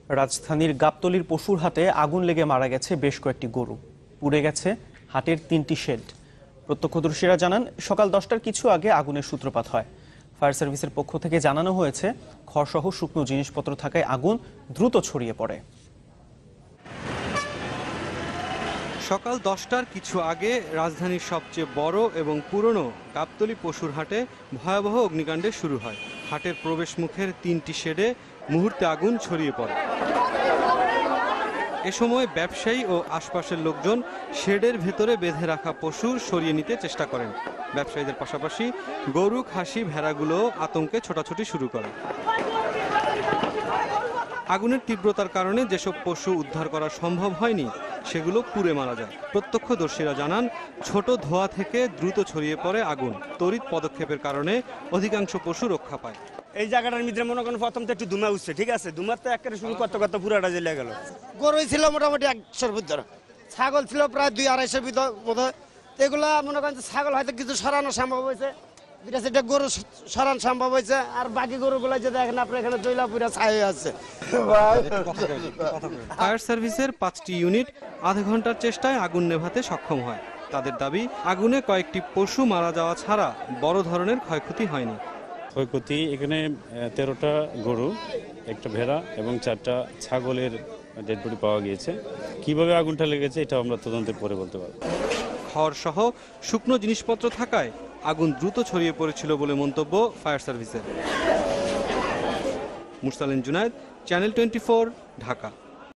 রাজধানীর গাবতলীর পশুর হাটে আগুন লেগে মারা গেছে বেশ কয়েকটি গরু। পুড়ে গেছে হাটের 3টি শেড। প্রত্যক্ষদর্শীরা জানান, সকাল 10টার কিছু আগে আগুনের সূত্রপাত হয়। ফায়ার সার্ভিসের পক্ষ থেকে জানানো হয়েছে, খড়সহ শুকনো জিনিসপত্র থাকায় আগুন দ্রুত ছড়িয়ে পড়ে। সকাল 10টার কিছু আগে রাজধানীর সবচেয়ে বড় এবং পুরনো গাবতলী পশুর হাটে ভয়াবহ অগ্নিকাণ্ডে শুরু হয়। হাটের প্রবেশ মুখের 3টি শেডে মুহূর্তে আগুন ছড়িয়ে পড়ে। এ সময় ব্যবসায়ী ও আশপাশের লোকজন শেডের ভেতরে বেঁধে রাখা পশু সরিয়ে নিতে চেষ্টা করেন। ব্যবসায়ীদের পাশাপাশি গরু, খাসি, ভেড়াগুলো আতঙ্কে ছোটাছুটি শুরু করে। আগুনের তীব্রতার কারণে যেসব পশু উদ্ধার করা সম্ভব হয়নি সেগুলো পুড়ে মারা যায়। প্রত্যক্ষদর্শীরা জানান, ছোট ধোঁয়া থেকে দ্রুত ছড়িয়ে পড়ে আগুন। তড়িৎ পদক্ষেপের কারণে অধিকাংশ পশু রক্ষা পায়। এই জায়গাটার মধ্যে মনে করেন প্রথম তো একটু ধুমা উঠছে, ঠিক আছে, ধুমার তো একেবারে শুরু করতে করতে পুরাটা জ্বলে গেল। গরু ছিল মোটামুটি 100-এর ভিতরে, ছাগল ছিল প্রায় 200-250-এর ভিতর বোধ হয়। এগুলা মনে করেন ছাগল হয়তো কিছু সরানো সম্ভব হয়েছে, সেটা গরু সরানো সম্ভব হয়েছে। আর বাকি গরুগুলো যে দেখেন আপনার এখানে জয়লা পুরা ছাই হয়ে আছে। ফায়ার সার্ভিসের 5টি ইউনিট আধা ঘন্টার চেষ্টায় আগুন নেভাতে সক্ষম হয়। তাদের দাবি, আগুনে কয়েকটি পশু মারা যাওয়া ছাড়া বড় ধরনের ক্ষয়ক্ষতি হয়নি। ক্ষয়ক্ষতি এখানে 13টা গরু, একটা ভেড়া এবং 4টা ছাগলের ডেড বডি পাওয়া গিয়েছে। কিভাবে আগুনটা লেগেছে এটা আমরা তদন্তের পরে বলতে পারব। খড় সহ শুকনো জিনিসপত্র থাকায় আগুন দ্রুত ছড়িয়ে পড়েছিল বলে মন্তব্য ফায়ার সার্ভিসের। মুরসালিন জুনায়েদ, চ্যানেল 24, ঢাকা।